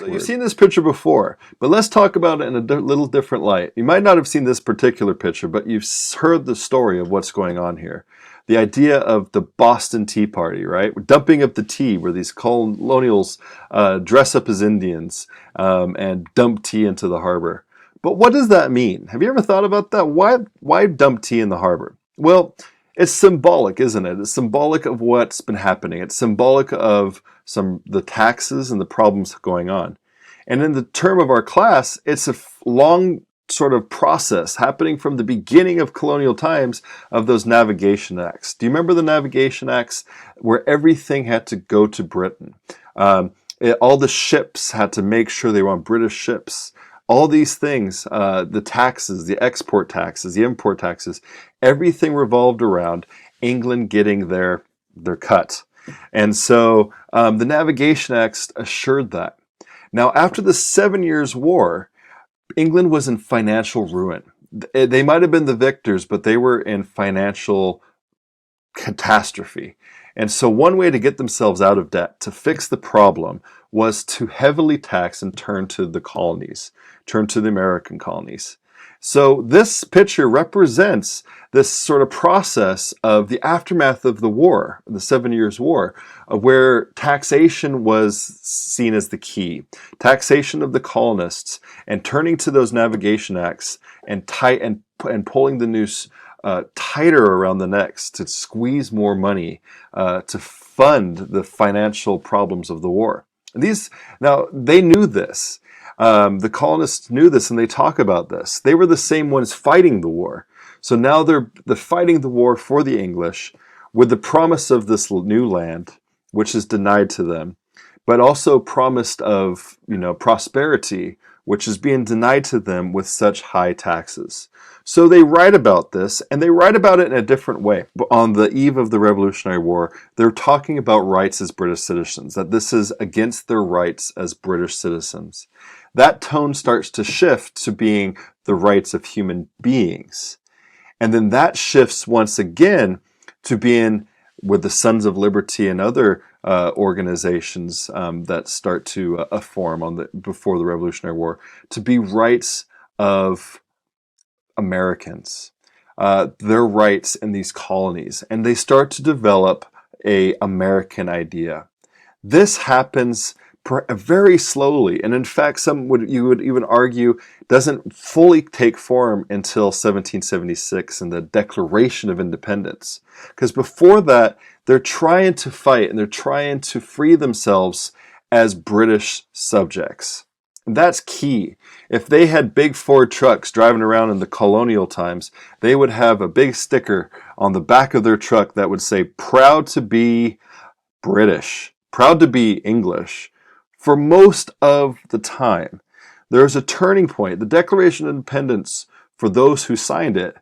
You've seen this picture before, but let's talk about it in a little different light. You might not have seen this particular picture, but you've heard the story of what's going on here. The idea of the Boston Tea Party, right? Dumping of the tea, where these colonials dress up as Indians and dump tea into the harbor. But what does that mean? Have you ever thought about that? Why dump tea in the harbor? Well, it's symbolic, isn't it? It's symbolic of what's been happening. It's symbolic of the taxes and the problems going on. And in the term of our class, it's a long sort of process happening from the beginning of colonial times of those navigation acts. Do you remember the navigation acts where everything had to go to Britain? All the ships had to make sure they were on British ships. All these things, the taxes, the export taxes, the import taxes, everything revolved around England getting their cut. And so the Navigation Acts assured that. Now, after the 7 Years' War, England was in financial ruin. They might have been the victors, but they were in financial catastrophe. And so one way to get themselves out of debt, to fix the problem, was to heavily tax and turn to the colonies, turn to the American colonies. So this picture represents this sort of process of the aftermath of the war, the 7 Years' War, where taxation was seen as the key. Taxation of the colonists and turning to those navigation acts and pulling the noose tighter around the necks to squeeze more money to fund the financial problems of the war. Now, they knew this. The colonists knew this, and they talk about this. They were the same ones fighting the war. So now they're fighting the war for the English with the promise of this new land, which is denied to them, but also promised of, prosperity, which is being denied to them with such high taxes. So they write about this, and they write about it in a different way. On the eve of the Revolutionary War, they're talking about rights as British citizens, that this is against their rights as British citizens. That tone starts to shift to being the rights of human beings. And then that shifts once again to being with the Sons of Liberty and other organizations that start to form before the Revolutionary War, to be rights of Americans, their rights in these colonies. And they start to develop an American idea. This happens very slowly, and in fact, you would even argue doesn't fully take form until 1776 and the Declaration of Independence. Because before that, they're trying to fight and they're trying to free themselves as British subjects. And that's key. If they had big Ford trucks driving around in the colonial times, they would have a big sticker on the back of their truck that would say, "Proud to be British, proud to be English." For most of the time, there's a turning point. The Declaration of Independence, for those who signed it,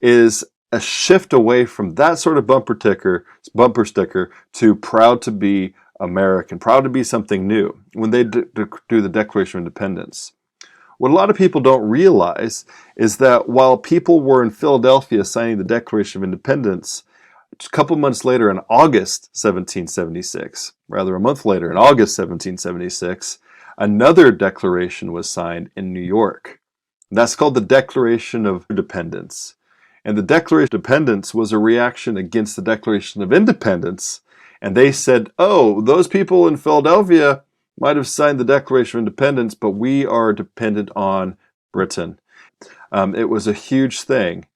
is a shift away from that sort of bumper sticker to proud to be American, proud to be something new when they do the Declaration of Independence. What a lot of people don't realize is that while people were in Philadelphia signing the Declaration of Independence, a couple months later, in August 1776, rather a month later, in August 1776, another declaration was signed in New York. That's called the Declaration of Independence. And the Declaration of Independence was a reaction against the Declaration of Independence. And they said, oh, those people in Philadelphia might have signed the Declaration of Independence, but we are dependent on Britain. It was a huge thing.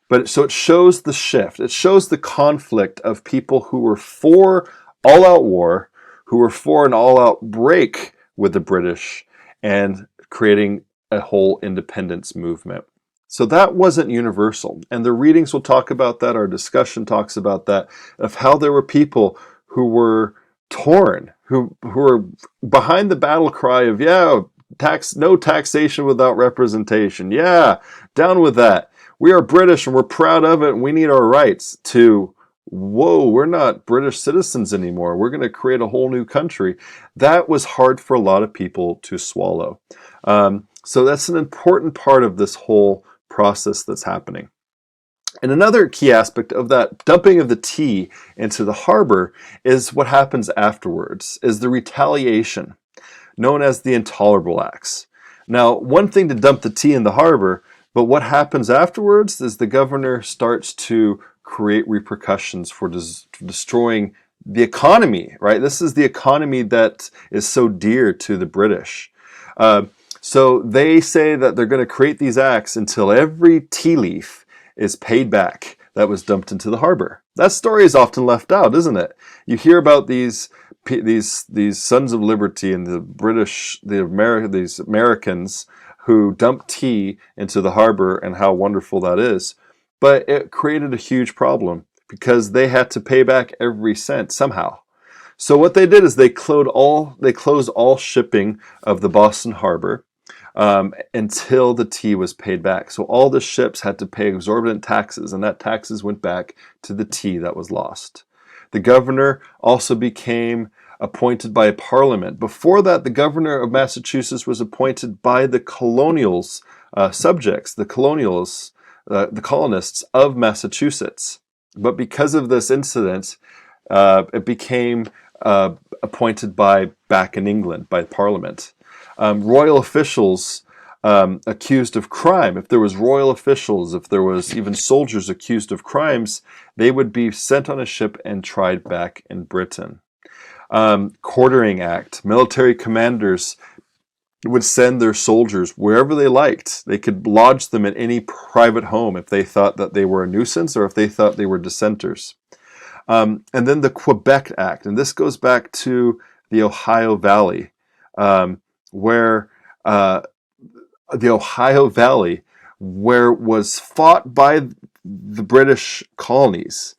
But so it shows the shift. It shows the conflict of people who were for all-out war, who were for an all-out break with the British, and creating a whole independence movement. So that wasn't universal. And the readings will talk about that. Our discussion talks about that, of how there were people who were torn, who were behind the battle cry of, no taxation without representation. Yeah, down with that. We are British and we're proud of it and we need our rights, to, whoa, we're not British citizens anymore. We're going to create a whole new country. That was hard for a lot of people to swallow. So that's an important part of this whole process that's happening. And another key aspect of that dumping of the tea into the harbor is what happens afterwards, is the retaliation. known as the Intolerable Acts. Now, one thing to dump the tea in the harbor, but what happens afterwards is the governor starts to create repercussions for destroying the economy, right? This is the economy that is so dear to the British. So they say that they're going to create these acts until every tea leaf is paid back that was dumped into the harbor. That story is often left out, isn't it? You hear about these Sons of Liberty and these Americans who dumped tea into the harbor and how wonderful that is. But it created a huge problem because they had to pay back every cent somehow. So what they did is they closed all shipping of the Boston harbor until the tea was paid back. So all the ships had to pay exorbitant taxes, and that taxes went back to the tea that was lost. The governor also became appointed by a parliament. Before that, the governor of Massachusetts was appointed by the colonials, subjects, the colonists of Massachusetts. But because of this incident, it became appointed back in England by Parliament. Royal officials accused of crime, if there was royal officials, if there was even soldiers accused of crimes, they would be sent on a ship and tried back in Britain. Quartering Act, military commanders would send their soldiers wherever they liked. They could lodge them in any private home if they thought that they were a nuisance or if they thought they were dissenters. And then the Quebec Act, and this goes back to the Ohio Valley, where was fought by the British colonies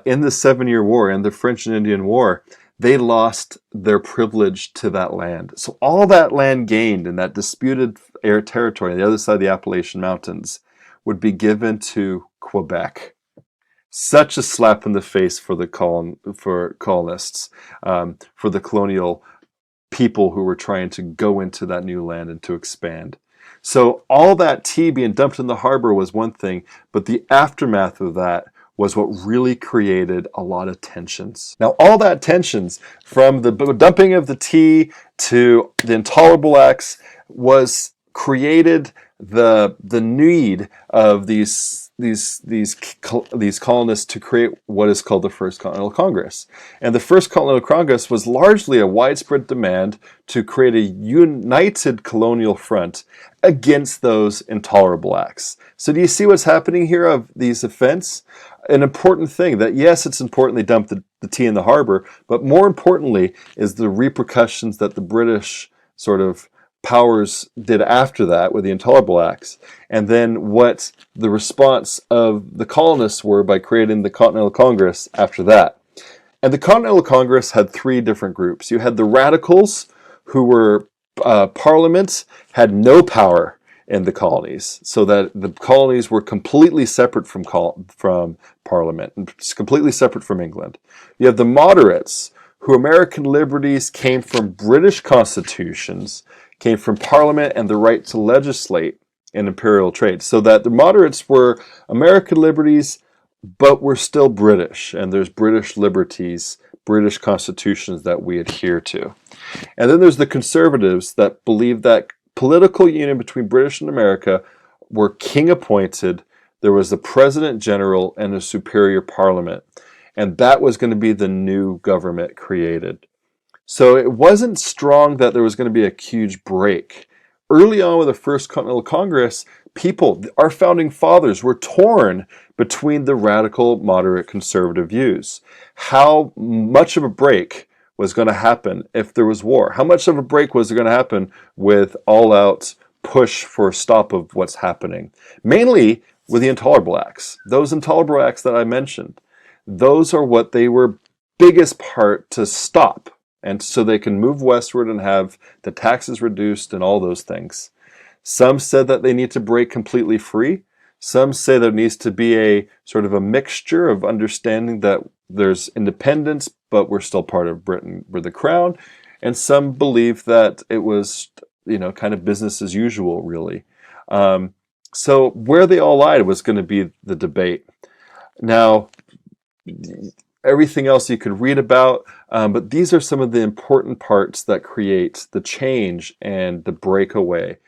in the 7-Year War and the French and Indian War. They lost their privilege to that land. So all that land gained in that disputed territory on the other side of the Appalachian Mountains would be given to Quebec. Such a slap in the face for the colonists, for the colonial people who were trying to go into that new land and to expand. So all that tea being dumped in the harbor was one thing, but the aftermath of that was what really created a lot of tensions. Now, all that tensions, from the dumping of the tea to the Intolerable Acts, was created the need of these colonists to create what is called the First Continental Congress. And the First Continental Congress was largely a widespread demand to create a united colonial front against those intolerable acts. So do you see what's happening here of these events? An important thing that, yes, it's important they dumped the tea in the harbor, but more importantly is the repercussions that the British sort of powers did after that with the Intolerable Acts, and then what the response of the colonists were by creating the Continental Congress after that. And the Continental Congress had 3 different groups. You had the radicals, who were Parliament had no power in the colonies, so that the colonies were completely separate from Parliament, and completely separate from England. You have the moderates, who American liberties came from British constitutions, came from Parliament and the right to legislate in imperial trade. So that the moderates were American liberties, but were still British, and there's British liberties, British constitutions that we adhere to. And then there's the conservatives that believe that political union between British and America were king appointed. There was a president general and a superior parliament. And that was going to be the new government created. So it wasn't strong that there was going to be a huge break. Early on with the First Continental Congress, our founding fathers, were torn between the radical, moderate, conservative views. How much of a break was going to happen if there was war? How much of a break was going to happen with all-out push for a stop of what's happening? Mainly with the Intolerable Acts. Those Intolerable Acts that I mentioned, those are what they were biggest part to stop. And so they can move westward and have the taxes reduced and all those things. Some said that they need to break completely free. Some say there needs to be a sort of a mixture of understanding that there's independence, but we're still part of Britain, we're the crown. And some believe that it was, kind of business as usual, really. So where they all lied was going to be the debate. Now, everything else you could read about, but these are some of the important parts that create the change and the breakaway